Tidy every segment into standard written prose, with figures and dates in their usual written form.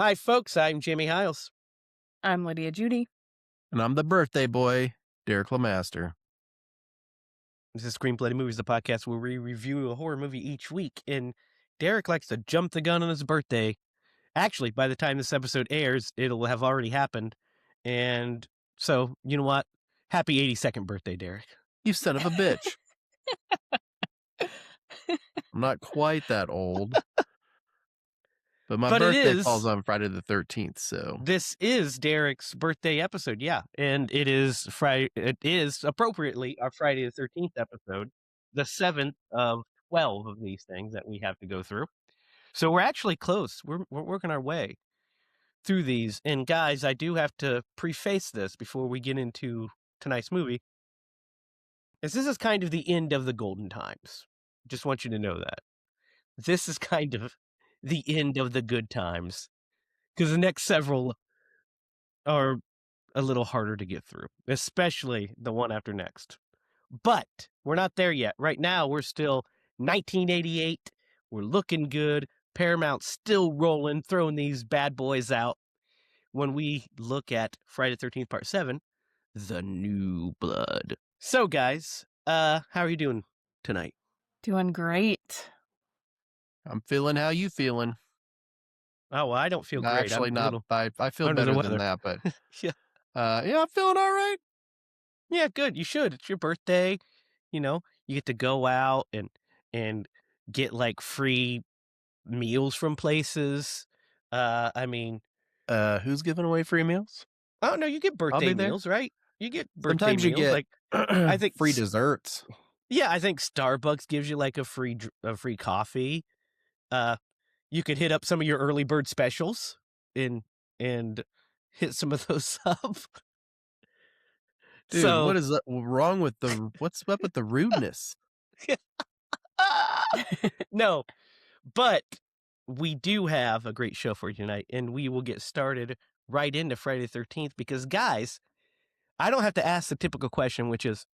Hi, folks. I'm Jamie Hiles. I'm Lydia Judy. And I'm the birthday boy, Derek Lemaster. This is Screenplay to Movies, the podcast where we review a horror movie each week. And Derek likes to jump the gun on his birthday. Actually, by the time this episode airs, it'll have already happened. And so, you know what? Happy 82nd birthday, Derek. You son of a bitch. I'm not quite that old. But my birthday falls on Friday the 13th, so. This is Derek's birthday episode, yeah. And it is appropriately our Friday the 13th episode, the 7th of 12 of these things that we have to go through. So we're actually close. We're working our way through these. And guys, I do have to preface this before we get into tonight's movie. As this is kind of the end of the golden times. Just want you to know that. This is kind of the end of the good times. Because the next several are a little harder to get through, especially the one after next. But we're not there yet. Right now, we're still 1988. We're looking good. Paramount's still rolling, throwing these bad boys out. When we look at Friday the 13th, Part 7, The New Blood. So, guys, how are you doing tonight? Doing great. I'm feeling how you feeling. Oh, well, I don't feel great. Actually, I feel better than that, but yeah, I'm feeling all right. Yeah, good. You should. It's your birthday. You know, you get to go out and get like free meals from places. Who's giving away free meals? Oh no, you get birthday meals, right? You get birthday Sometimes meals. You get like I think free desserts. Yeah, I think Starbucks gives you like a free coffee. You could hit up some of your early bird specials and hit some of those up. Dude, what is wrong with what's up with the rudeness? No, but we do have a great show for you tonight, and we will get started right into Friday the 13th because, guys, I don't have to ask the typical question, which is,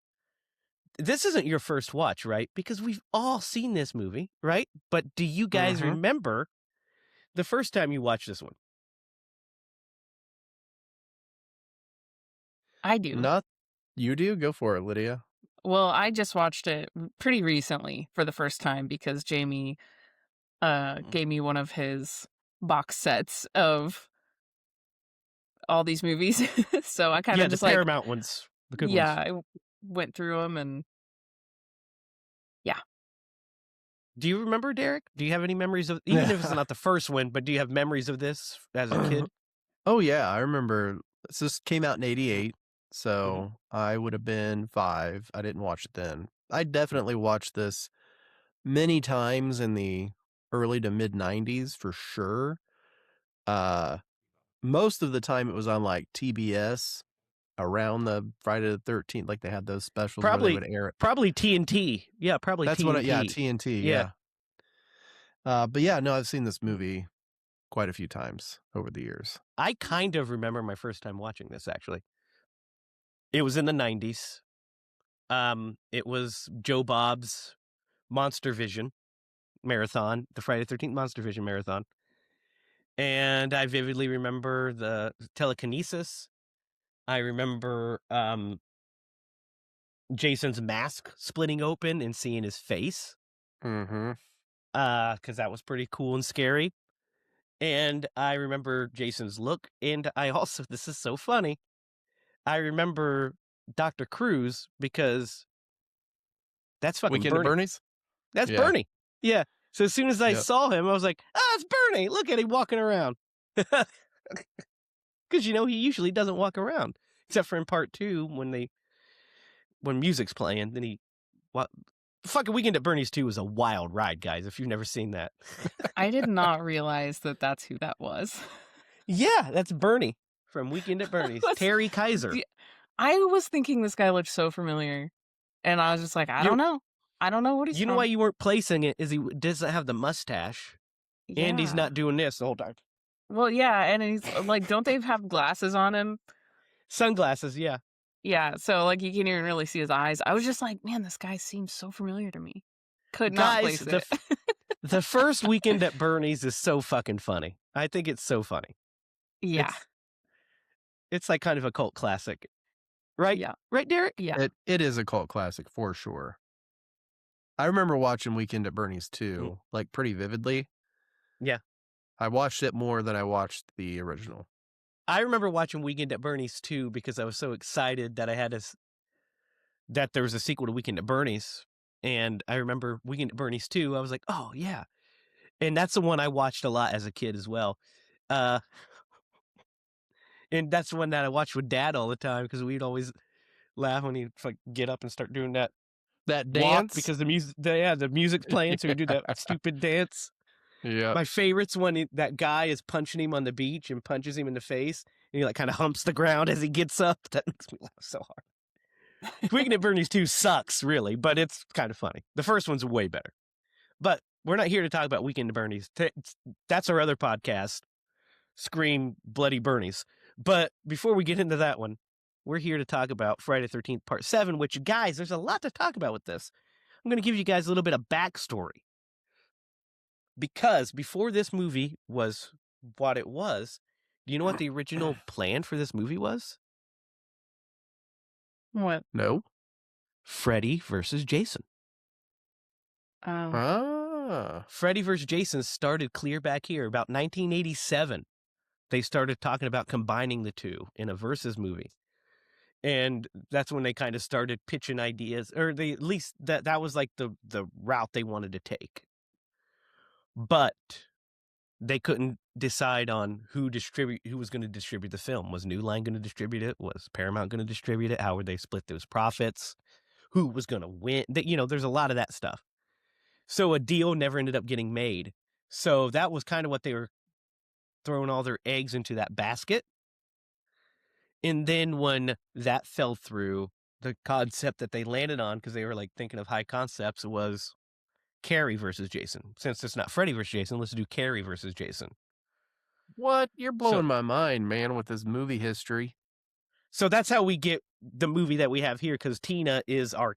this isn't your first watch, right? Because we've all seen this movie, right? But do you guys remember the first time you watched this one? I do. You do? Go for it, Lydia. Well, I just watched it pretty recently for the first time because Jamie gave me one of his box sets of all these movies. So I kind of just the Paramount ones. The good ones. I went through them and yeah. Do you remember, Derek? Do you have any memories of, even if it's not the first one, but do you have memories of this as a kid? Oh, yeah. I remember this came out in 88. So I would have been 5. I didn't watch it then. I definitely watched this many times in the early to mid 90s for sure. Most of the time it was on like TBS around the Friday the 13th. Like they had those specials where they would air it. Probably TNT. Yeah, probably That's TNT. TNT. Yeah. But yeah, no, I've seen this movie quite a few times over the years. I kind of remember my first time watching this, actually. It was in the 90s. It was Joe Bob's Monster Vision marathon, the Friday the 13th Monster Vision marathon. And I vividly remember the telekinesis. I remember Jason's mask splitting open and seeing his face. Because that was pretty cool and scary. And I remember Jason's look. And I also, this is so funny, I remember Dr. Cruz because that's fucking Weekend at Bernie's? That's Bernie. Yeah. So as soon as I saw him, I was like, it's Bernie. Look at him walking around. Because, he usually doesn't walk around. Except for in part 2 when music's playing. Then fucking Weekend at Bernie's 2 was a wild ride, guys, if you've never seen that. I did not realize that that's who that was. Yeah, that's Bernie from Weekend at Bernie's. Terry Kaiser. I was thinking this guy looked so familiar. And I was just like, I don't know. I don't know what he's You know why you weren't placing it is he doesn't have the mustache. Yeah. And he's not doing this the whole time. Well, yeah, and he's like, don't they have glasses on him? Sunglasses, yeah. Yeah, so like you can't even really see his eyes. I was just like, man, this guy seems so familiar to me. Could not Guys, place it. the first Weekend at Bernie's is so fucking funny. I think it's so funny. Yeah. It's like kind of a cult classic. Right? Yeah. Right, Derek? Yeah. It is a cult classic for sure. I remember watching Weekend at Bernie's too, like pretty vividly. Yeah. I watched it more than I watched the original. I remember watching Weekend at Bernie's too because I was so excited that I had that there was a sequel to Weekend at Bernie's. And I remember Weekend at Bernie's 2. I was like, oh, yeah. And that's the one I watched a lot as a kid as well. And that's the one that I watched with Dad all the time because we'd always laugh when he'd like get up and start doing that That walk dance? because the music's playing, so he'd do that stupid dance. Yeah. My favorite's when that guy is punching him on the beach and punches him in the face, and he like kind of humps the ground as he gets up. That makes me laugh so hard. Weekend at Bernie's 2 sucks, really, but it's kind of funny. The first one's way better. But we're not here to talk about Weekend at Bernie's. That's our other podcast, Scream Bloody Bernie's. But before we get into that one, we're here to talk about Friday the 13th Part 7, which, guys, there's a lot to talk about with this. I'm going to give you guys a little bit of backstory. Because before this movie was what it was, do you know what the original plan for this movie was? What? No. Freddy versus Jason. Freddy versus Jason started clear back here about 1987. They started talking about combining the two in a versus movie. And that's when they kind of started pitching ideas, or they at least that was like the route they wanted to take. But they couldn't decide on who was going to distribute the film. Was New Line going to distribute it? Was Paramount going to distribute it? How would they split those profits? Who was going to win? There's a lot of that stuff. So a deal never ended up getting made. So that was kind of what they were throwing all their eggs into that basket. And then when that fell through, the concept that they landed on, because they were like thinking of high concepts, was Carrie versus Jason. Since it's not Freddy versus Jason, let's do Carrie versus Jason. What? You're blowing my mind, man, with this movie history. So that's how we get the movie that we have here, because Tina is our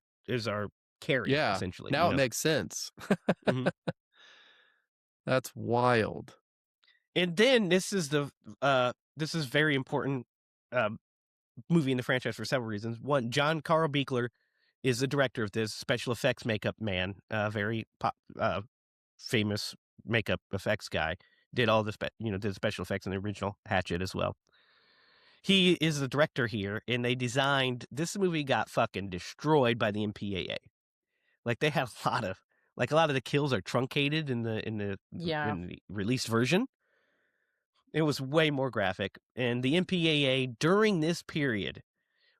Carrie, essentially. Now it makes sense. Mm-hmm. That's wild. And then this is very important movie in the franchise for several reasons. One, John Carl Buechler is the director of this, special effects makeup man, very famous makeup effects guy. Did all the did special effects in the original Hatchet as well. He is the director here, and they designed this movie. Got fucking destroyed by the MPAA. Like they had a lot of the kills are truncated in the released version. It was way more graphic, and the MPAA during this period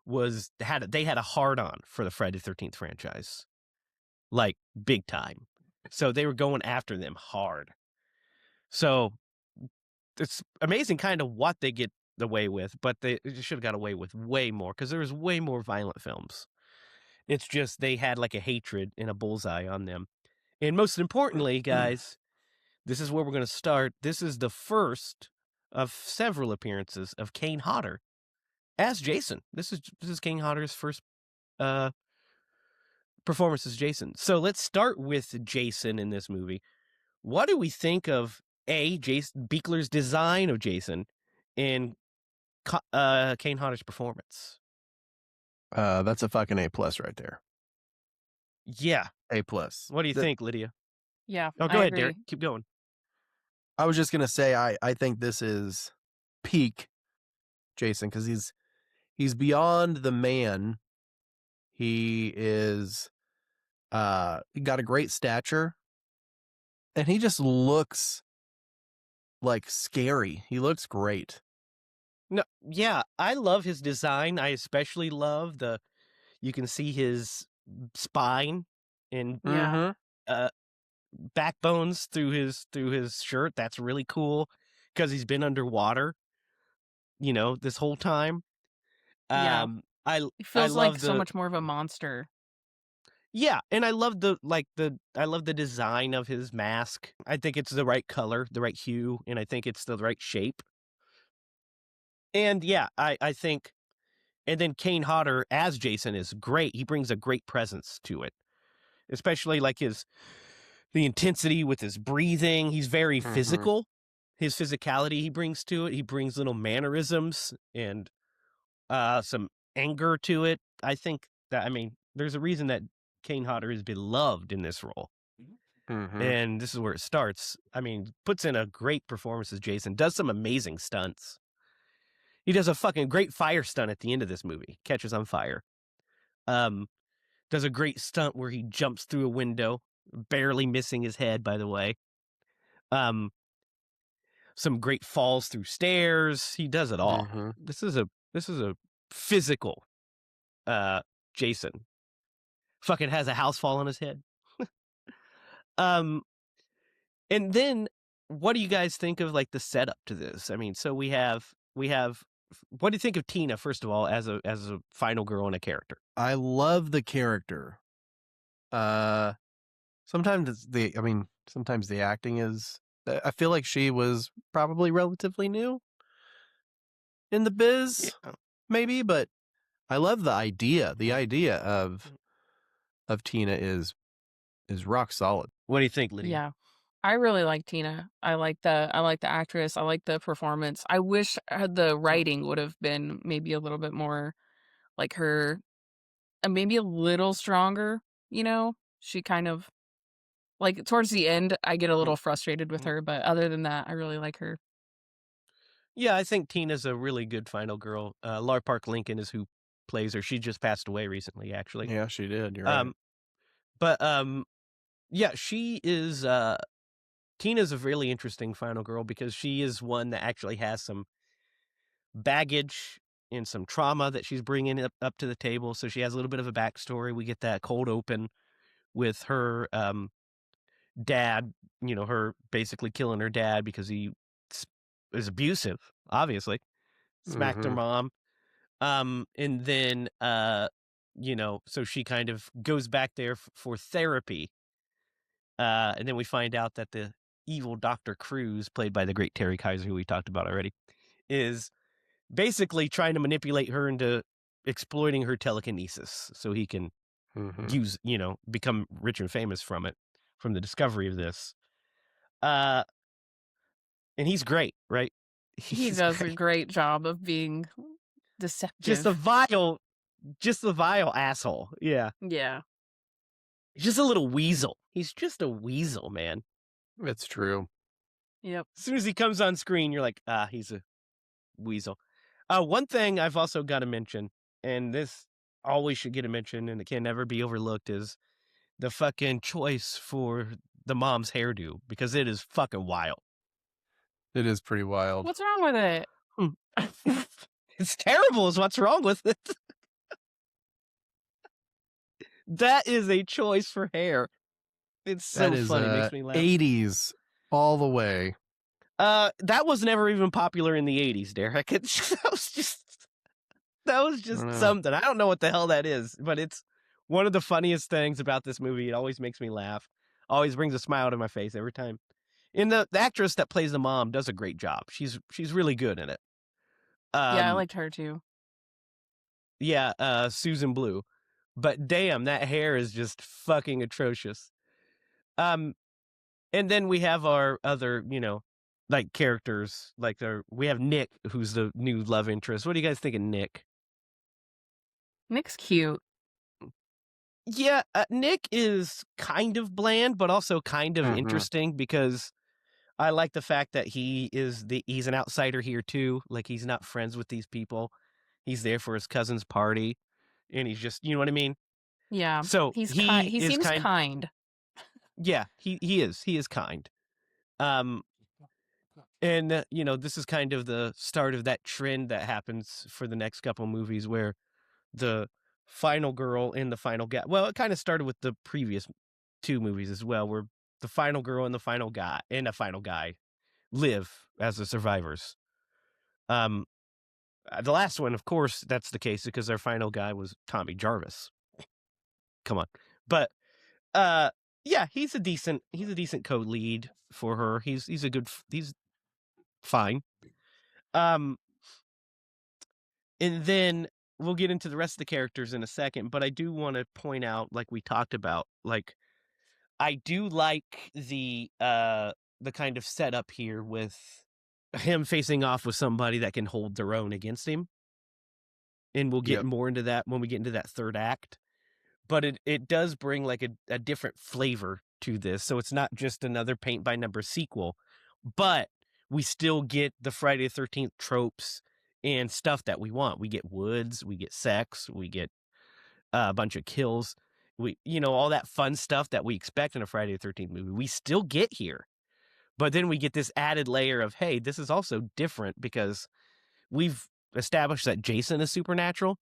they had a hard on for the Friday the 13th franchise, like big time. So they were going after them hard. So it's amazing kind of what they get away with, but they should have got away with way more because there was way more violent films. It's just they had like a hatred and a bullseye on them. And most importantly, guys, this is where we're going to start. This is the first of several appearances of Kane Hodder as Jason. This is Kane Hodder's first performance as Jason. So let's start with Jason in this movie. What do we think of Jason Buechler's design of Jason and Kane Hodder's performance? That's a fucking A+ right there. Yeah. A+. What do you think, Lydia? Yeah. Oh, go ahead, Derek. Keep going. I was just gonna say I think this is peak Jason because he's beyond the man. He is he got a great stature, and he just looks like scary. He looks great. No, yeah, I love his design. I especially love you can see his spine and backbones through his shirt. That's really cool because he's been underwater, this whole time. Yeah. It feels like so much more of a monster. Yeah, and I love I love the design of his mask. I think it's the right color, the right hue, and I think it's the right shape. And yeah, I think, and then Kane Hodder as Jason is great. He brings a great presence to it. especially like the intensity with his breathing. He's very physical. His physicality he brings to it. He brings little mannerisms and some anger to it. I think that, I mean, there's a reason that Kane Hodder is beloved in this role. And this is where it starts. I mean, puts in a great performance as Jason, does some amazing stunts. He does a fucking great fire stunt at the end of this movie, catches on fire. Does a great stunt where he jumps through a window, barely missing his head, by the way. Some great falls through stairs. He does it all. This is a physical Jason. Fucking has a house fall on his head. And then what do you guys think of like the setup to this? I mean, so we have what do you think of Tina, first of all, as a final girl and a character? I love the character. Sometimes sometimes the acting is, I feel like she was probably relatively new in the biz, maybe, but I love the idea. The idea of Tina is rock solid. What do you think, Lydia? Yeah. I really like Tina. I like the actress. I like the performance. I wish the writing would have been maybe a little bit more like her, and maybe a little stronger, you know? She kind of, like, towards the end, I get a little frustrated with her, but other than that, I really like her. Yeah, I think Tina's a really good final girl. Laura Park Lincoln is who plays her. She just passed away recently, actually. Yeah, she did. You're right. But yeah, she is. Tina's a really interesting final girl because she is one that actually has some baggage and some trauma that she's bringing up to the table. So she has a little bit of a backstory. We get that cold open with her dad, you know, her basically killing her dad because he is abusive, obviously. Smacked her mom. And then, you know, so she kind of goes back there for therapy. And then we find out that the evil Dr. Cruz, played by the great Terry Kaiser, who we talked about already, is basically trying to manipulate her into exploiting her telekinesis so he can use, you know, become rich and famous from it, from the discovery of this. And he's great, right? He does a great job of being deceptive. Just a vile asshole. Yeah. Yeah. He's just a little weasel. He's just a weasel, man. It's true. Yep. As soon as he comes on screen, you're like, he's a weasel. One thing I've also got to mention, and this always should get a mention and it can never be overlooked, is the fucking choice for the mom's hairdo, because it is fucking wild. It is pretty wild. What's wrong with it? It's terrible is what's wrong with it. That is a choice for hair. It's so funny. It makes me laugh. 80s all the way. That was never even popular in the 80s, Derek. That was just something. I don't know what the hell that is, but it's one of the funniest things about this movie. It always makes me laugh. Always brings a smile to my face every time. And the actress that plays the mom does a great job. She's really good in it. Yeah, I liked her too. Yeah, Susan Blue. But damn, that hair is just fucking atrocious. And then we have our other, you know, like characters. Like we have Nick, who's the new love interest. What do you guys think of Nick? Nick's cute. Yeah, Nick is kind of bland, but also kind of interesting because I like the fact that he's an outsider here too. Like he's not friends with these people. He's there for his cousin's party, and he's just, you know what I mean? Yeah. So he seems kind. Yeah, he is kind. And you know, this is kind of the start of that trend that happens for the next couple movies where the final girl and the final guy. Well, it kind of started with the previous two movies as well, where the final girl and the final guy live as the survivors. The last one, of course, that's the case because our final guy was Tommy Jarvis. Come on. But yeah, he's a decent co-lead for her. He's fine. And then we'll get into the rest of the characters in a second, but I do want to point out, like we talked about, like I do like the kind of setup here with him facing off with somebody that can hold their own against him. And we'll get Yep. more into that when we get into that third act. But it does bring like a different flavor to this. So it's not just another paint by number sequel, but we still get the Friday the 13th tropes and stuff that we want. We get woods, we get sex, we get a bunch of kills. All that fun stuff that we expect in a Friday the 13th movie, we still get here. But then we get this added layer of, hey, this is also different because we've established that Jason is supernatural.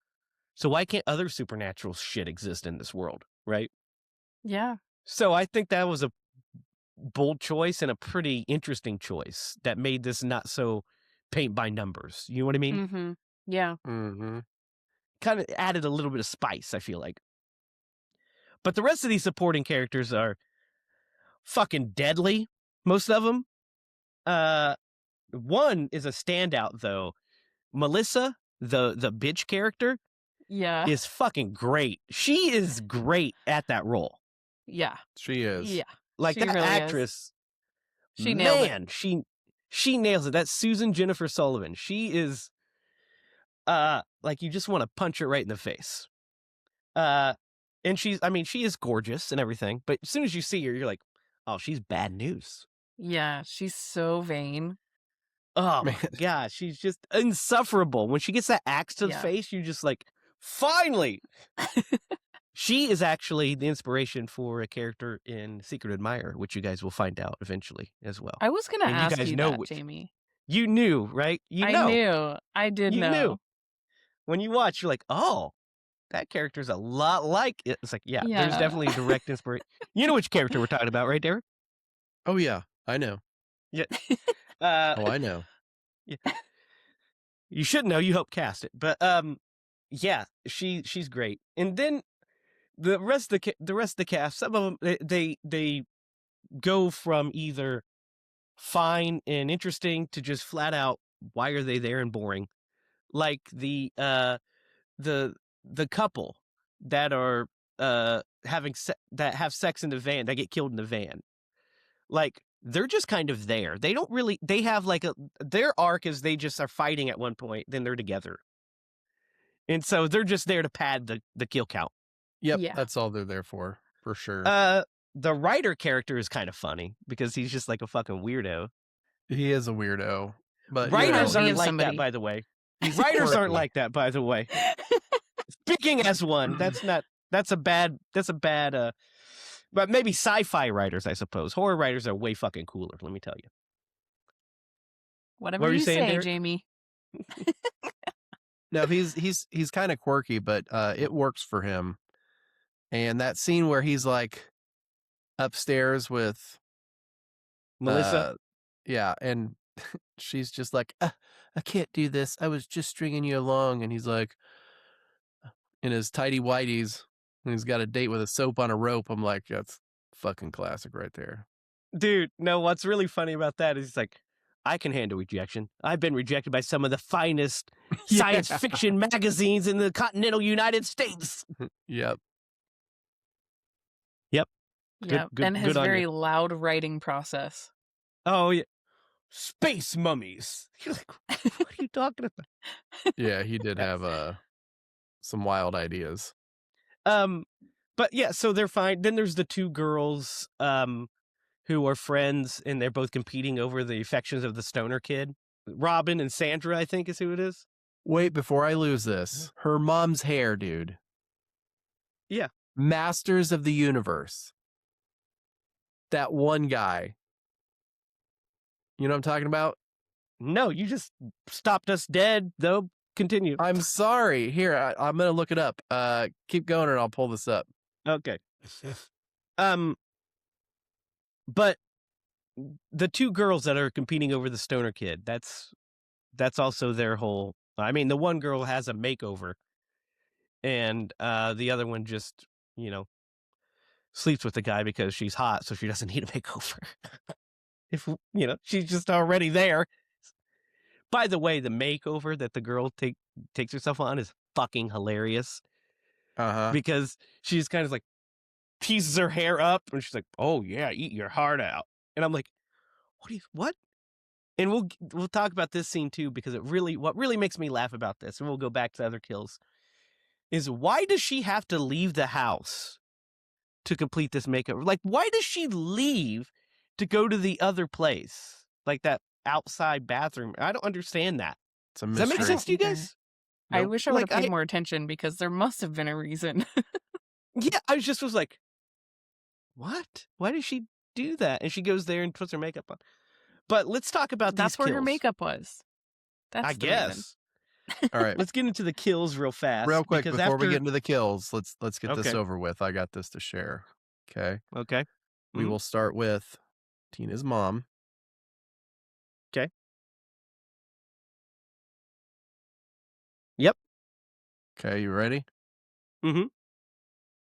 So why can't other supernatural shit exist in this world, right? Yeah. So I think that was a bold choice and a pretty interesting choice that made this not so paint by numbers. You know what I mean? Mm-hmm. Yeah. Mm-hmm. Kind of added a little bit of spice, I feel like. But the rest of these supporting characters are fucking deadly, most of them. One is a standout, though. Melissa, the bitch character, Yeah. is fucking great. She is great at that role. Yeah. She is. Yeah. Like She that really is. actress, She nailed it. man, she nails it. That's Susan Jennifer Sullivan. She is like you just want to punch her right in the face. And she is gorgeous and everything, but as soon as you see her, you're like, oh, she's bad news. Yeah. She's so vain. Oh my Man. god, she's just insufferable. When she gets that axe to the Yeah. face, you're just like, finally. She is actually the inspiration for a character in Secret Admirer, which you guys will find out eventually as well. I was gonna And you ask guys you know that, which- Jamie. You knew, right? You know. I knew. I did You know. knew. When you watch, you're like, oh, that character's a lot like it. It's like, yeah, there's Yeah. definitely a direct inspiration. You know which character we're talking about, right, Derek? Oh yeah, I know. Yeah. Oh, I know. Yeah. You should know. You helped cast it, but yeah, she's great. And then the rest of the cast, some of them they go from either fine and interesting to just flat out why are they there and boring, like the couple that are that have sex in the van, that get killed in the van. Like they're just kind of there. They don't really. They have like their arc is they just are fighting at one point, then they're together, and so they're just there to pad the kill count. Yep, Yeah. that's all they're there for sure. The writer character is kind of funny because he's just like a fucking weirdo. He is a weirdo, but Writers Reminds me aren't of like somebody. that, by the way. he's Writers aren't quirky. like that, by the way. Speaking as one, that's a bad but maybe sci-fi writers, I suppose. Horror writers are way fucking cooler, let me tell you. Whatever What were you you saying, say, Derek? Jamie. No, he's kind of quirky, but it works for him. And that scene where he's like upstairs with Melissa? yeah, and she's just like, I can't do this. I was just stringing you along, and he's like in his tidy whities, and he's got a date with a soap on a rope. I'm like, that's fucking classic right there. Dude, no, what's really funny about that is he's like, I can handle rejection. I've been rejected by some of the finest science Yeah. fiction magazines in the continental United States. Yep. Yep. Yeah. Good- And his good on very you. loud writing process. Oh, yeah. Space mummies. You're like, what are you talking about? Yeah, he did have some wild ideas. But yeah, so they're fine. Then there's the two girls who are friends, and they're both competing over the affections of the stoner kid. Robin and Sandra, I think, is who it is. Wait, before I lose this, her mom's hair, dude. Yeah. Masters of the Universe. That one guy. You know what I'm talking about? No, you just stopped us dead, though. Continue. I'm sorry. Here, I'm going to look it up. Keep going and I'll pull this up. Okay. But the two girls that are competing over the stoner kid, that's also their whole. I mean, the one girl has a makeover, and the other one just, sleeps with the guy because she's hot, so she doesn't need a makeover. If she's just already there. By the way, the makeover that the girl takes herself on is fucking hilarious Uh-huh. because she's kind of like, teases her hair up, and she's like, "Oh yeah, eat your heart out." And I'm like, what? And we'll talk about this scene too, because what really makes me laugh about this, and we'll go back to other kills, is why does she have to leave the house to complete this makeup? Like, why does she leave to go to the other place, like that outside bathroom? I don't understand that. It's a Does that make mystery. sense to you Either. guys? I Nope. wish I would have Like, paid more attention because there must have been a reason. Yeah, I was like, what? Why does she do that? And she goes there and puts her makeup on. But let's talk about these That's where her kills. makeup was. That's I the reason. guess. All right. Let's get into the kills real fast. Real quick because before we after... get into the kills, let's get this Okay. over with. I got this to share. Okay. Okay. We will start with Tina's mom. Okay. Yep. Okay, you ready? Mm-hmm.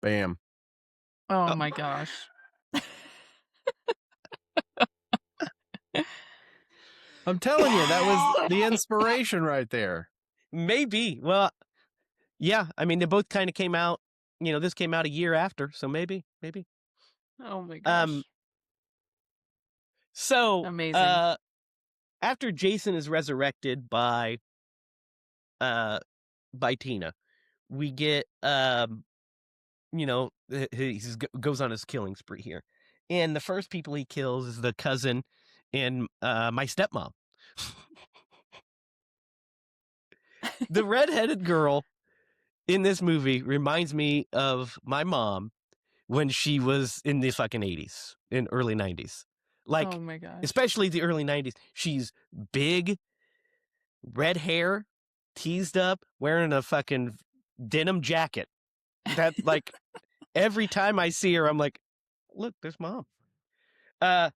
Bam. Oh my gosh. I'm telling you, that was the inspiration right there. Maybe. Well, yeah. I mean, they both kind of came out. This came out a year after, so maybe. Oh my gosh. So Amazing. after Jason is resurrected by Tina, we get he goes on his killing spree here, and the first people he kills is the cousin and my stepmom. The redheaded girl in this movie reminds me of my mom when she was in the fucking 80s and early 90s. Like, oh my gosh. especially the early 90s. She's big, red hair, teased up, wearing a fucking denim jacket. That, like, every time I see her, I'm like, look, there's mom. But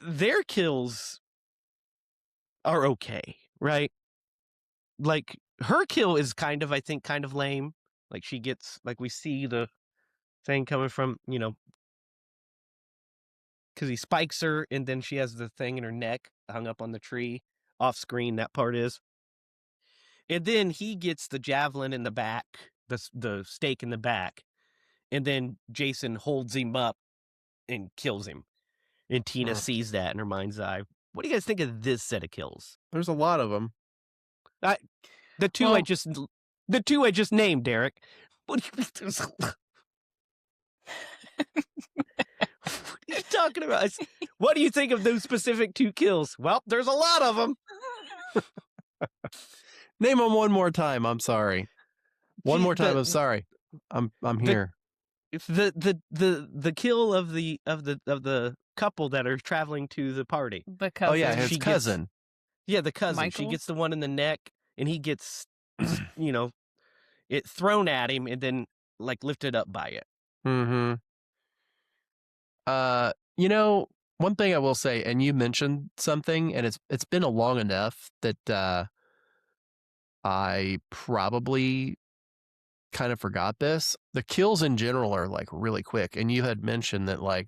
their kills are okay, right? Like, her kill is kind of lame. Like, she gets, like, we see the thing coming from, because he spikes her, and then she has the thing in her neck hung up on the tree. Off screen, that part is. And then he gets the javelin in the back, the stake in the back, and then Jason holds him up and kills him. And Tina sees that in her mind's eye. What do you guys think of this set of kills? There's a lot of them. The two I just named, Derek. What are you talking about? What do you think of those specific two kills? Well, there's a lot of them. Name them one more time. I'm sorry. One more time. I'm sorry. I'm here. It's the kill of the couple that are traveling to the party. The cousin. Oh yeah, his cousin. The cousin. Michael? She gets the one in the neck, and he gets, it thrown at him, and then like lifted up by it. Mm-hmm. One thing I will say, and you mentioned something, and it's been a long enough that I probably kind of forgot this. The kills in general are like really quick, and you had mentioned that like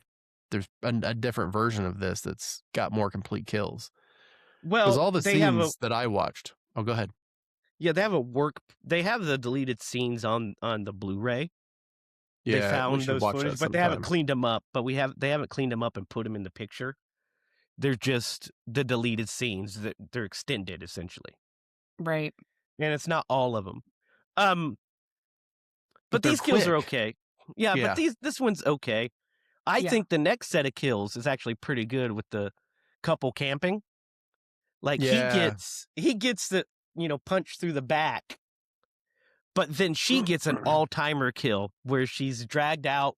there's a different version of this that's got more complete kills. Well, because all the scenes that I watched. Oh, go ahead. Yeah, they have the deleted scenes on the Blu-ray. Yeah, they found those footage, but they haven't cleaned them up. But they haven't cleaned them up and put them in the picture. They're just the deleted scenes that they're extended essentially. Right. And it's not all of them. But these kills are okay. Yeah, but this one's okay. I think the next set of kills is actually pretty good with the couple camping. Like he gets the punch through the back, but then she gets an all-timer kill where she's dragged out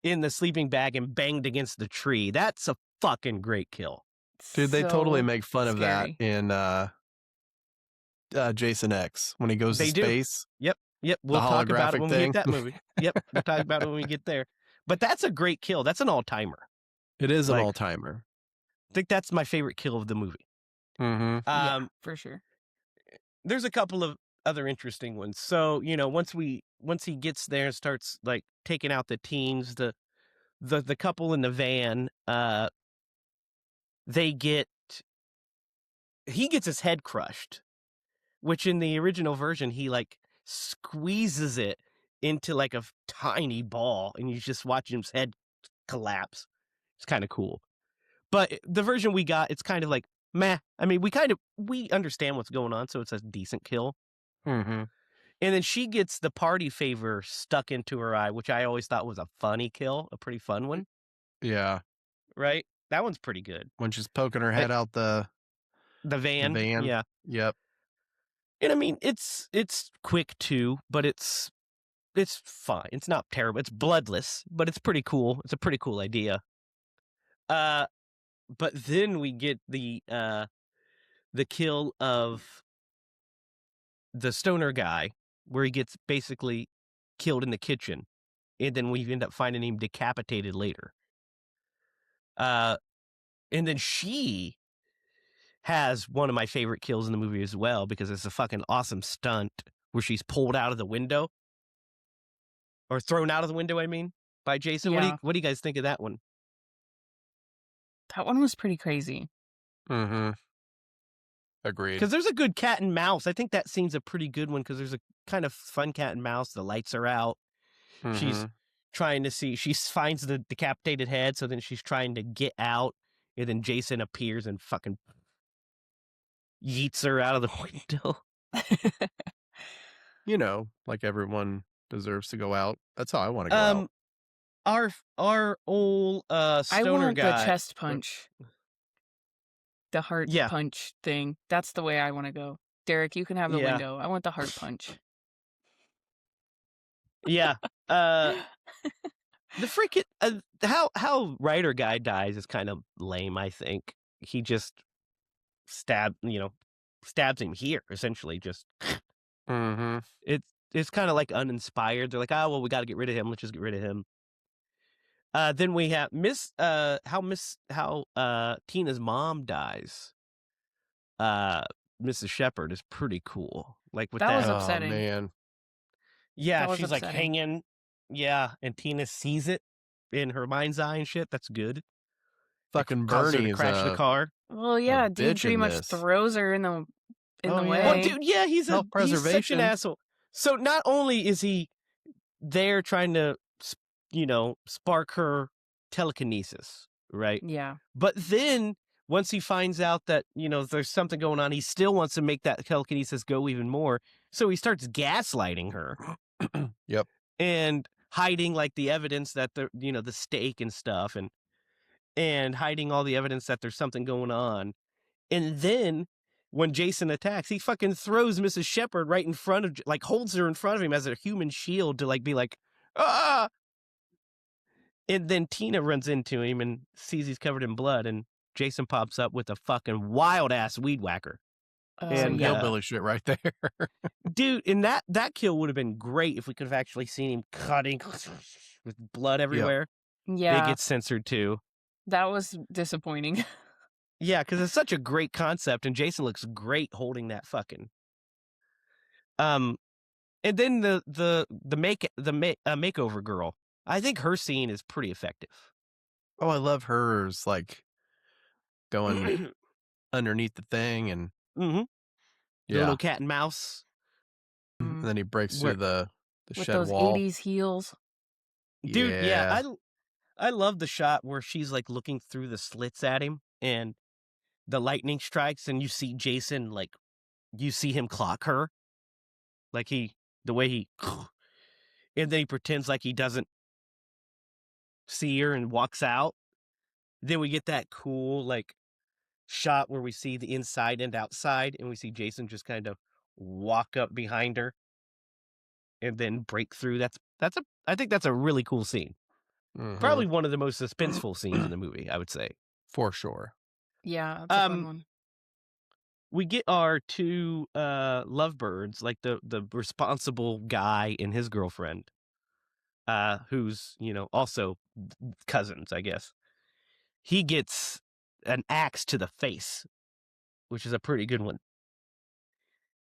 in the sleeping bag and banged against the tree. That's a fucking great kill. Dude, they totally make fun of that in Jason X when he goes to space. Yep. We'll talk about it when we hit that movie. Yep, we'll talk about it when we get there. But that's a great kill. That's an all-timer. It is an all-timer. I think that's my favorite kill of the movie. Mm-hmm. Yeah, for sure. There's a couple of other interesting ones. So, once he gets there and starts like taking out the teens, the couple in the van, he gets his head crushed, which in the original version he like squeezes it into like a tiny ball, and you just watch his head collapse. It's kind of cool. But the version we got, it's kind of like meh. I mean, we understand what's going on, so it's a decent kill. Mm-hmm. And then she gets the party favor stuck into her eye, which I always thought was a funny kill, a pretty fun one, Yeah. right? That one's pretty good. When she's poking her head out the van, yeah. Yep. And I mean, it's quick too, but it's fine. It's not terrible. It's bloodless, but it's pretty cool. It's a pretty cool idea. But then we get the kill of the stoner guy, where he gets basically killed in the kitchen, and then we end up finding him decapitated later. And then she has one of my favorite kills in the movie as well, because it's a fucking awesome stunt where she's pulled out of the window, or thrown out of the window, I mean, by Jason. Yeah. What do you guys think of that one? That one was pretty crazy. Mm-hmm. Agreed. Because there's a good cat and mouse. I think that scene's a pretty good one, because there's a kind of fun cat and mouse. The lights are out. Mm-hmm. She's trying to see. She finds the decapitated head, so then she's trying to get out, and then Jason appears and fucking yeets her out of the window. You know, like everyone deserves to go out. That's how I want to go out. Our old I stoner want guy. the chest punch. The heart Yeah. punch thing. That's the way I want to go. Derek, you can have the Yeah. window. I want the heart punch. Yeah. The freaking how Ryder guy dies is kind of lame, I think. He just stabs him here, essentially. Just Mm-hmm. it's kind of like uninspired. They're like, oh well, we got to get rid of him. Let's just get rid of him. Then we have how Tina's mom dies. Mrs. Shepherd is pretty cool. Like with That was that. upsetting. Oh man. Yeah, That was she's like upsetting. hanging. Yeah, and Tina sees it in her mind's eye and shit. That's good. Fucking Causes her Bernie to is crash the car. Well, yeah, dude bitch pretty in much this. throws her in the Oh, way. yeah. Well, dude, yeah, he's such an Self-preservation. asshole. So not only is he there trying to, spark her telekinesis, right? Yeah. But then once he finds out that, there's something going on, he still wants to make that telekinesis go even more. So he starts gaslighting her. Yep. And hiding like the evidence that the stake and stuff, and hiding all the evidence that there's something going on. And then when Jason attacks, he fucking throws Mrs. Shepherd right in front of, like, holds her in front of him as a human shield to like be like, ah. And then Tina runs into him and sees he's covered in blood, and Jason pops up with a fucking wild ass weed whacker. Some yeah. hillbilly shit right there. Dude, and that kill would have been great if we could have actually seen him cutting with blood everywhere. Yeah. It gets censored too. That was disappointing. Yeah, because it's such a great concept, and Jason looks great holding that fucking. And then the makeover girl. I think her scene is pretty effective. Oh, I love hers, like going underneath the thing and Mm-hmm. The yeah. little cat and mouse. And then he breaks through the With shed those wall. 80s heels. Dude, yeah, I love the shot where she's like looking through the slits at him, and the lightning strikes, and you see Jason, like, you see him clock her, like the way he, and then he pretends like he doesn't see her and walks out. Then we get that cool like shot where we see the inside and outside, and we see Jason just kind of walk up behind her and then break through. I think that's a really cool scene. Mhm. Probably one of the most suspenseful scenes in the movie, I would say. For sure. Yeah, that's a fun one. We get our two lovebirds, like the responsible guy and his girlfriend, who's, also cousins, I guess. He gets an axe to the face, which is a pretty good one.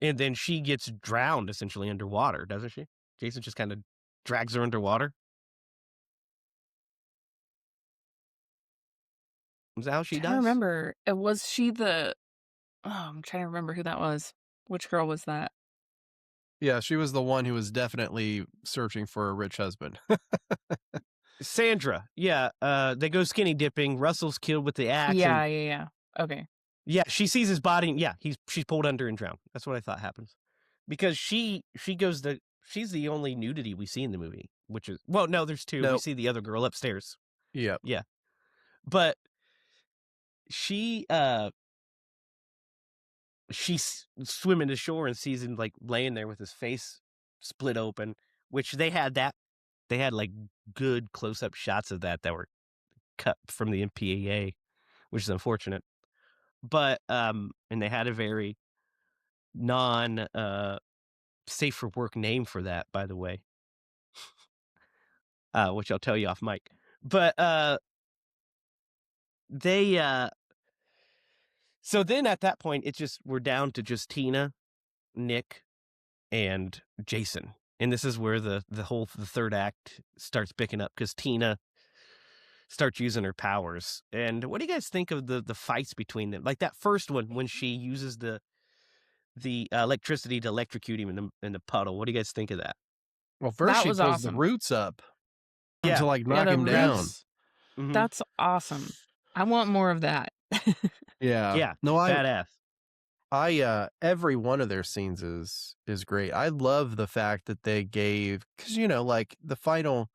And then she gets drowned essentially underwater, doesn't she? Jason just kind of drags her underwater. Is that how she I does? remember. Was she the... Oh, I'm trying to remember who that was. Which girl was that? Yeah, she was the one who was definitely searching for a rich husband. Sandra, yeah, they go skinny dipping. Russell's killed with the axe. Yeah. Okay. Yeah, she sees his body. And yeah, she's pulled under and drowned. That's what I thought happens, because she's the only nudity we see in the movie. Which is, well, no, there's two. We Nope. see the other girl upstairs. Yep. Yeah, but she's swimming to shore and sees him like laying there with his face split open. Which they had like good close up shots of that were cut from the MPAA, which is unfortunate. But and they had a very non safe for work name for that, by the way, which I'll tell you off mic. But they so then at that point we're down to just Tina, Nick, and Jason. And this is where the third act starts picking up, because Tina starts using her powers. And what do you guys think of the fights between them? Like that first one when she uses the electricity to electrocute him in the puddle. What do you guys think of that? Well, first That she was pulls the awesome. roots up Yeah. to like Yeah, knock the him down. roots. Mhm. That's awesome. I want more of that. Yeah. Yeah. No, Badass. every one of their scenes is great. I love the fact that they gave, because like the final,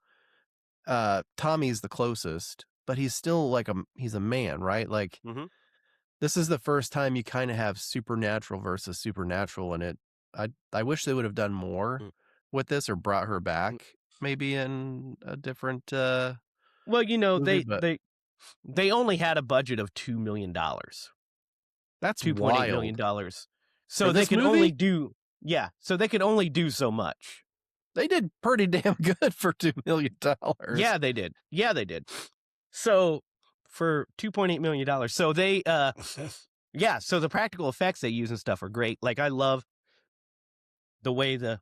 Tommy's the closest, but he's still like he's a man, right? Like Mhm. this is the first time you kind of have supernatural versus supernatural in it. I wish they would have done more Mm. with this, or brought her back maybe in a different Well, movie, but they only had a budget of $2 million. that's $2.8 wild. million. So For they this could movie? only do so they could only do so much. They did pretty damn good for $2 million. Yeah, they did. So for $2.8 million. So they yeah, so the practical effects they use and stuff are great. Like I love the way the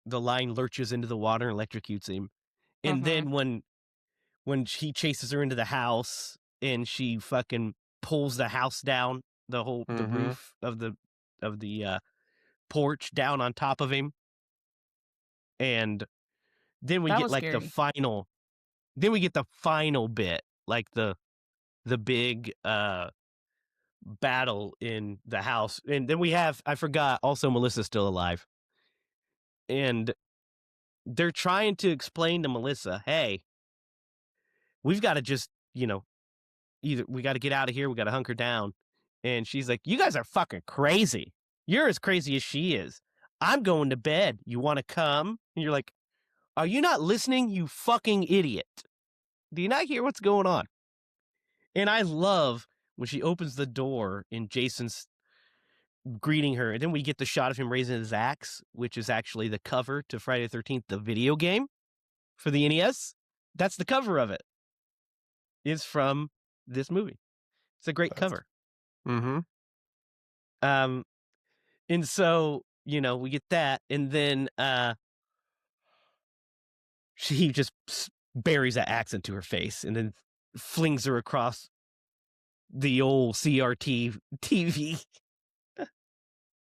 line lurches into the water and electrocutes him. And then when he chases her into the house and she fucking pulls the house down, the roof of the porch down on top of him. And then we That get was like scary. the final bit, like the big battle in the house. And then I forgot, also Melissa's still alive. And they're trying to explain to Melissa, hey, we've got to just, either we got to get out of here, we got to hunker down. And she's like, you guys are fucking crazy. You're as crazy as she is. I'm going to bed. You want to come? And you're like, are you not listening, you fucking idiot? Do you not hear what's going on? And I love when she opens the door and Jason's greeting her. And then we get the shot of him raising his axe, which is actually the cover to Friday the 13th, the video game for the NES. That's the cover of it. It's from this movie. It's a great cover. Mm-hmm. And so, we get that. And then she just buries that axe into her face and then flings her across the old CRT TV,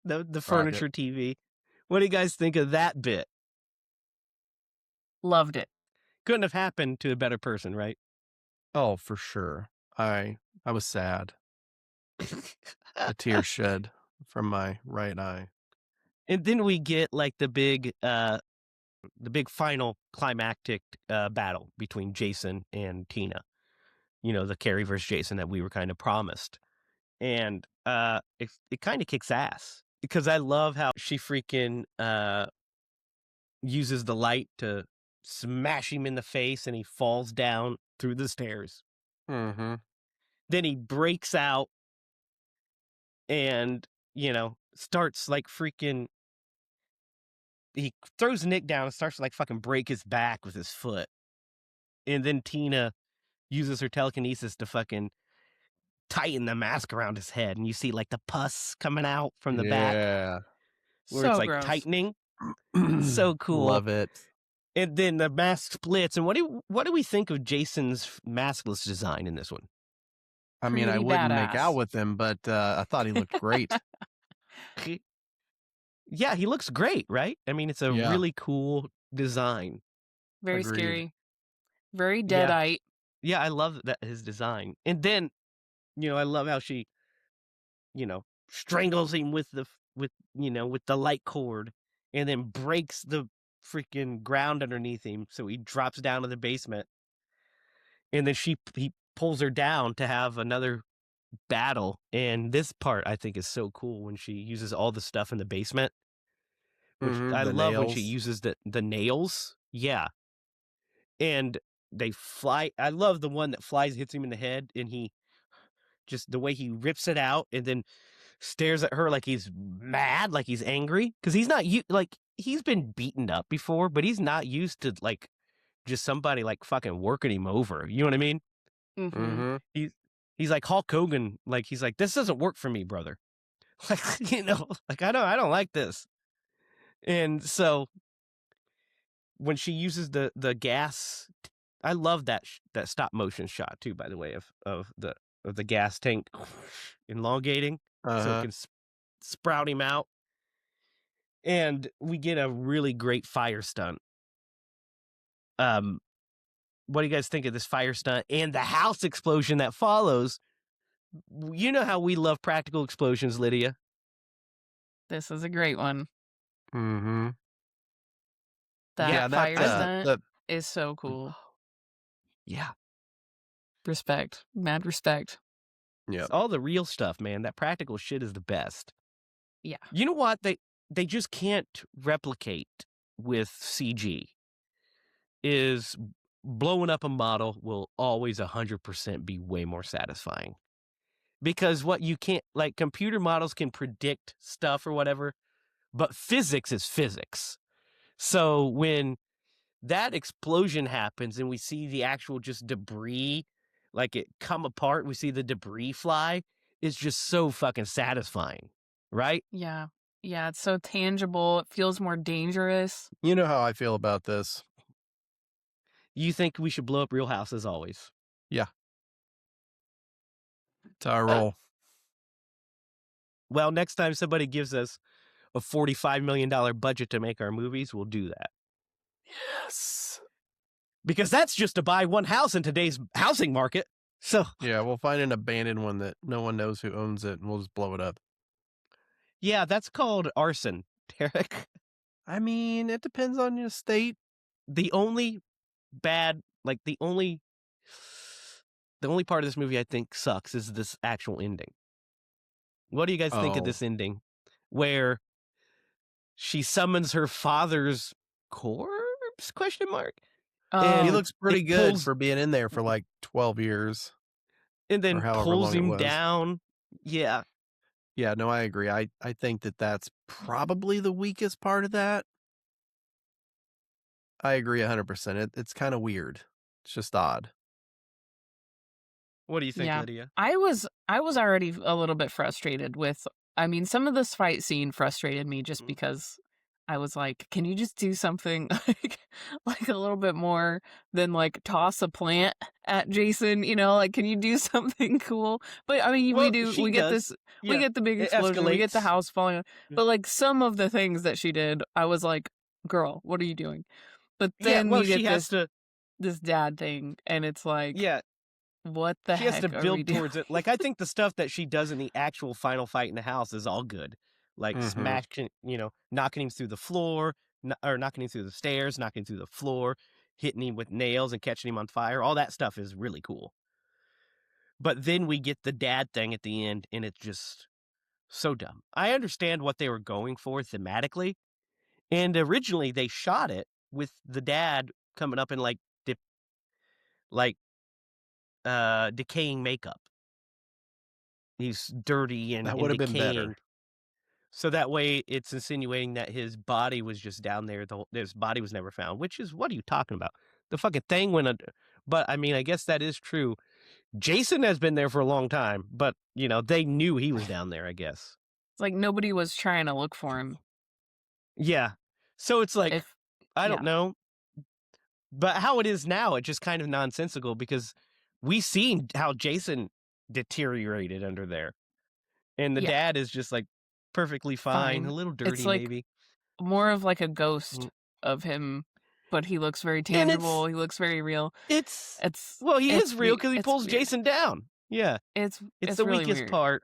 the furniture TV. What do you guys think of that bit? Loved it. Couldn't have happened to a better person, right? Oh, for sure. I was sad. A tear shed from my right eye. And then we get like the big final climactic battle between Jason and Tina. The Carrie versus Jason that we were kind of promised. And it kind of kicks ass, because I love how she freaking uses the light to smash him in the face and he falls down through the stairs. Mm-hmm. Then he breaks out and, starts like freaking. He throws Nick down and starts to like fucking break his back with his foot. And then Tina uses her telekinesis to fucking tighten the mask around his head. And you see like the pus coming out from the back Yeah. where So it's like gross. tightening. So cool. Love it. And then the mask splits. And what do we think of Jason's maskless design in this one? I mean, I Pretty wouldn't make out badass. with him, but I thought he looked great. Yeah, he looks great, right? I mean, it's a Yeah. really cool design. Very Agreed. scary. Very Yeah. deadite. Yeah, I love that his design. And then, I love how she, strangles him with with the light cord and then breaks the freaking ground underneath him so he drops down to the basement. And then he pulls her down to have another battle. And this part I think is so cool when she uses all the stuff in the basement, which I The love when she nails. uses the nails. Yeah. And they fly. I love the one that flies, hits him in the head, and he just the way he rips it out and then stares at her like he's mad, like he's angry. Because he's not like he's been beaten up before, but he's not used to like just somebody like fucking working him over. You know what I mean? Mm-hmm. Mm-hmm. He's like Hulk Hogan, like he's like, this doesn't work for me, brother. Like, like I don't like this. And so when she uses the gas, I love that stop motion shot too, by the way, of the gas tank elongating so it Uh-huh. can sprout him out. And we get a really great fire stunt. What do you guys think of this fire stunt and the house explosion that follows? You know how we love practical explosions, Lydia. This is a great one. Mm-hmm. That Yeah, that fire stunt the is so cool. yeah. Respect. Mad respect. yeah. It's all the real stuff, man. That practical shit is the best. Yeah. You know what? They just can't replicate with CG. Is blowing up a model will always 100% be way more satisfying. Because what you can't, like, computer models can predict stuff or whatever, but physics is physics. So when that explosion happens and we see the actual just debris, like it come apart, we see the debris fly, it's just so fucking satisfying, right? Yeah. Yeah, it's so tangible. It feels more dangerous. You know how I feel about this. You think we should blow up Real House as always? Yeah. It's our role. Well, next time somebody gives us a $45 million budget to make our movies, we'll do that. Yes. Because that's just to buy one house in today's housing market. So, Yeah, we'll find an abandoned one that no one knows who owns it, and we'll just blow it up. yeah, that's called arson, Derek. I mean, it depends on your state. The only bad, like the only part of this movie I think sucks is this actual ending. What do you guys think of Oh. this ending? Where she summons her father's corpse? Question mark. Oh, He looks pretty it good pulls- for being in there for like 12 years. And then or however pulls long it him was. down. Yeah. Yeah, no, I agree. I think that's probably the weakest part of that. I agree 100%. It's kind of weird. It's just odd. What do you think, Yeah. Lydia? I was already a little bit frustrated with, I mean, some of this fight scene frustrated me just because I was like, can you just do something like a little bit more than like toss a plant at Jason, like can you do something cool? But I mean, Well, we she get does. this, Yeah. we get the big It explosion, we get the escalates. house falling, Yeah. but like some of the things that she did, I was like, girl, what are you doing? But Yeah, then well, you she get has to. this dad thing, and it's like, Yeah, what the she has heck to are we build doing? towards it. Like I think the stuff that she does in the actual final fight in the house is all good. Like Mhm. smashing, knocking him through the floor, or knocking him through the stairs, knocking him through the floor, hitting him with nails and catching him on fire. All that stuff is really cool. But then we get the dad thing at the end, and it's just so dumb. I understand what they were going for thematically, and originally they shot it with the dad coming up in like decaying makeup. He's dirty and, That and would have been decaying. better. So that way it's insinuating that his body was just down there. His body was never found, which is, what are you talking about? The fucking thing went under. But I mean, I guess that is true. Jason has been there for a long time, but they knew he was down there, I guess. It's like nobody was trying to look for him. Yeah. So it's like, If I yeah. don't know. But how it is now, it's just kind of nonsensical because we seen how Jason deteriorated under there. And the Yeah. dad is just like perfectly fine. A little dirty, It's like maybe. more of like a ghost of him, but he looks very And tangible. He looks very real. he is real because he It's pulls weird. Jason down. Yeah. It's It's the really weakest weird. part.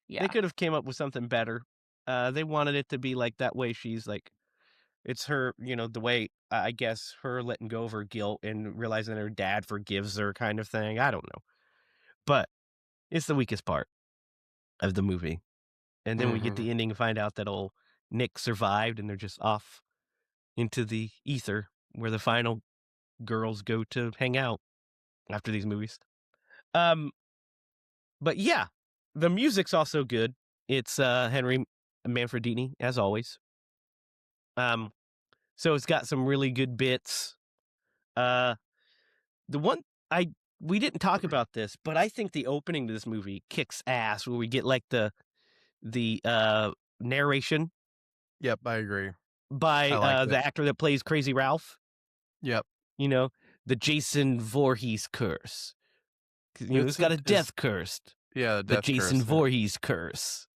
Yeah. They could have came up with something better. They wanted it to be like that way. She's like, it's her, the way, I guess, her letting go of her guilt and realizing her dad forgives her kind of thing. I don't know. But it's the weakest part of the movie. And then we get the ending and find out that old Nick survived and they're just off into the ether where the final girls go to hang out after these movies. But yeah, the music's also good. It's Henry Manfredini, as always. So it's got some really good bits. The one we didn't talk about this, but I think the opening to this movie kicks ass where we get like the narration Yep, I agree. by I like the it. actor that plays Crazy Ralph. Yep. The Jason Voorhees curse. It's got a death curse. Yeah, the The death Jason curse. Voorhees curse.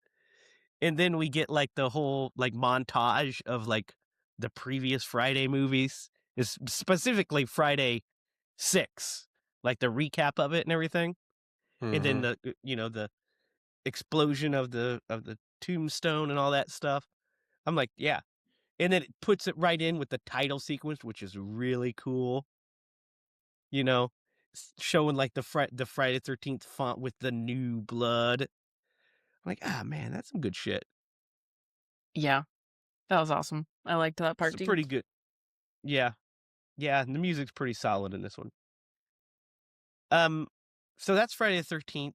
And then we get like the whole like montage of like the previous Friday movies. Is specifically Friday 6, like the recap of it and everything. And then the explosion of the tombstone and all that stuff. I'm like, yeah. And then it puts it right in with the title sequence, which is really cool. Showing like the Friday 13th font with the new blood. I'm like, man, that's some good shit. Yeah. That was awesome. I liked that part It's too. pretty good. Yeah. Yeah, and the music's pretty solid in this one. So that's Friday the 13th,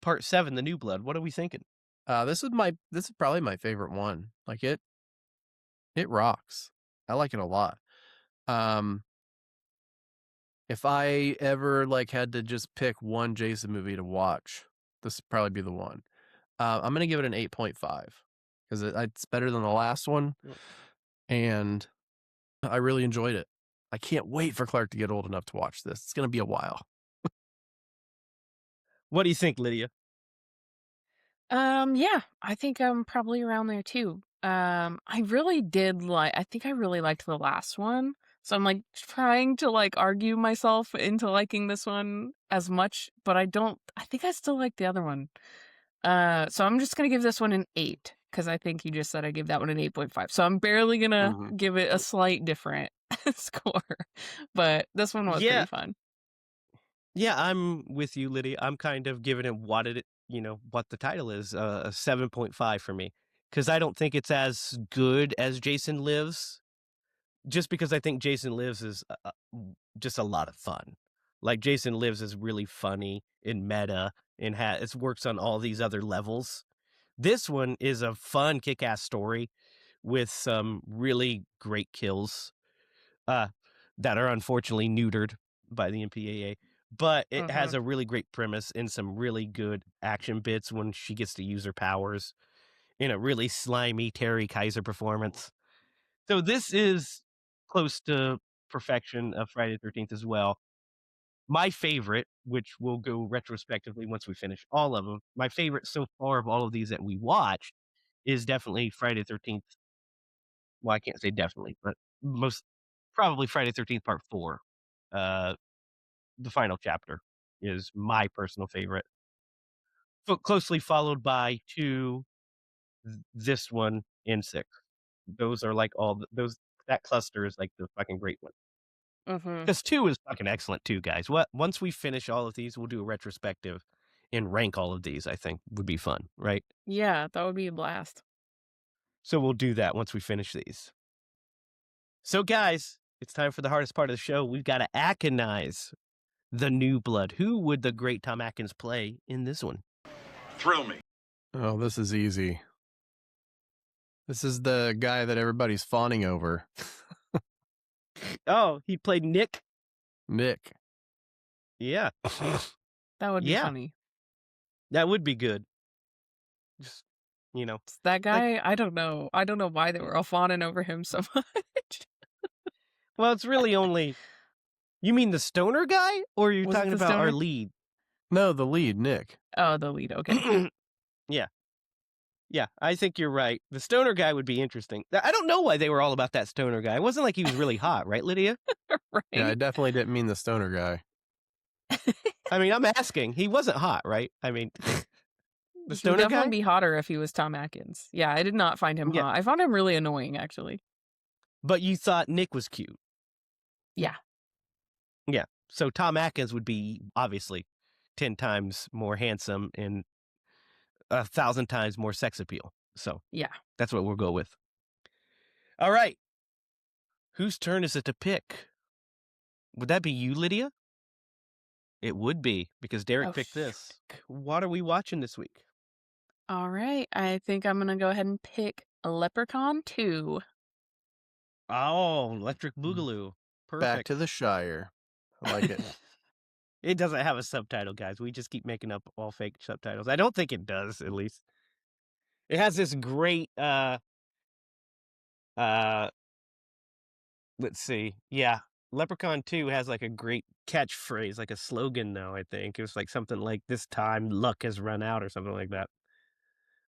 Part 7, The New Blood. What are we thinking? This is probably my favorite one. Like it rocks. I like it a lot. If I ever like had to just pick one Jason movie to watch, this would probably be the one. I'm gonna give it an 8.5 because it's better than the last one, and I really enjoyed it. I can't wait for Clark to get old enough to watch this. It's gonna be a while. What do you think, Lydia? Yeah, I think I'm probably around there too. I think I really liked the last one. So I'm like trying to like argue myself into liking this one as much, but I think I still like the other one. So I'm just gonna give this one an 8 because I think you just said I gave that one an 8.5. So I'm barely gonna give it a slight different score, but this one was pretty fun. Yeah, I'm with you, Lydia. I'm kind of giving it what the title is, a 7.5 for me, because I don't think it's as good as Jason Lives, just because I think Jason Lives is just a lot of fun. Like Jason Lives is really funny and meta and it works on all these other levels. This one is a fun, kick-ass story with some really great kills that are unfortunately neutered by the MPAA. But it has a really great premise and some really good action bits when she gets to use her powers in a really slimy Terry Kaiser performance. So this is close to perfection of Friday the 13th as well. My favorite, which will go retrospectively once we finish all of them, my favorite so far of all of these that we watched is definitely Friday the 13th. Well, I can't say definitely, but most probably Friday the 13th Part 4. The final chapter is my personal favorite. Closely followed by 2, this one, and 6. Those are like that cluster is like the fucking great one. Because 2 is fucking excellent too, guys. Once we finish all of these, we'll do a retrospective and rank all of these, I think would be fun, right? Yeah, that would be a blast. So we'll do that once we finish these. So guys, it's time for the hardest part of the show. We've got to Akinize the New Blood. Who would the great Tom Atkins play in this one? Thrill me. Oh, this is easy. This is the guy that everybody's fawning over. Oh, he played Nick? Nick. Yeah. That would be funny. That would be good. Just, that guy, I don't know. I don't know why they were all fawning over him so much. Well, it's really only... You mean the stoner guy? Or are you Was it talking the about our stoner? lead? No, the lead, Nick. Oh, the lead. Okay. Yeah. Yeah, I think you're right. The stoner guy would be interesting. I don't know why they were all about that stoner guy. It wasn't like he was really hot, right, Lydia? Yeah, I Right? definitely didn't mean the stoner guy. I mean, I'm asking. He wasn't hot, right? I mean, the He would stoner definitely guy? be hotter if he was Tom Atkins. Yeah, I did not find him Yeah, hot. I found him really annoying, actually. but you thought Nick was cute. Yeah. Yeah. So Tom Atkins would be obviously 10 times more handsome and 1,000 times more sex appeal. So Yeah. that's what we'll go with. All right. Whose turn is it to pick? Would that be you, Lydia? It would be because Derek Oh, picked shoot. this. What are we watching this week? All right. I think I'm going to go ahead and pick Leprechaun 2. Oh, Electric Boogaloo. Back Perfect. to the Shire. I like it. It doesn't have a subtitle, guys. We just keep making up all fake subtitles. I don't think it does, at least. It has this great uh let's see. Yeah. Leprechaun 2 has like a great catchphrase, like a slogan now, I think. It was like something like this time luck has run out or something like that.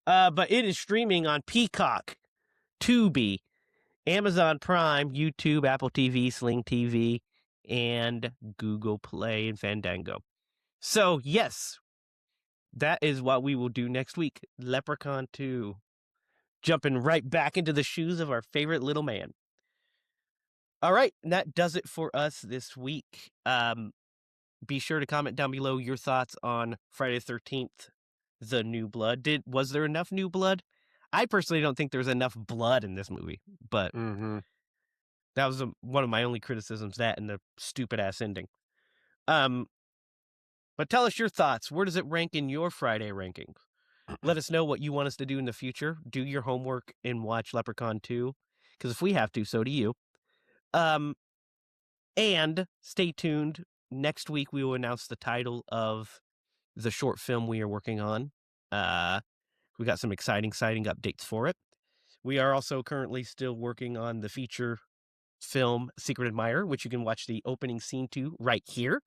But it is streaming on Peacock, Tubi, Amazon Prime, YouTube, Apple TV, Sling TV, and Google Play and Fandango. So, yes, that is what we will do next week. Leprechaun 2. Jumping right back into the shoes of our favorite little man. All right, and that does it for us this week. Be sure to comment down below your thoughts on Friday the 13th, The New Blood. Was there enough new blood? I personally don't think there's enough blood in this movie, but Mm-hmm. that was one of my only criticisms, that and the stupid-ass ending. But tell us your thoughts. Where does it rank in your Friday rankings? Let us know what you want us to do in the future. Do your homework and watch Leprechaun 2, because if we have to, so do you. And stay tuned. Next week, we will announce the title of the short film we are working on. We got some exciting updates for it. We are also currently still working on the feature film Secret Admirer, which you can watch the opening scene to right here.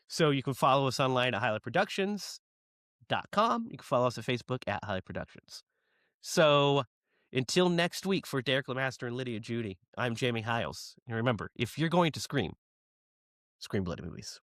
So you can follow us online at HiLaProductions.com. You can follow us at Facebook at HiLa Productions. So until next week, for Derek Lemaster and Lydia Judy, I'm Jamie Hiles. And remember, if you're going to scream bloody movies.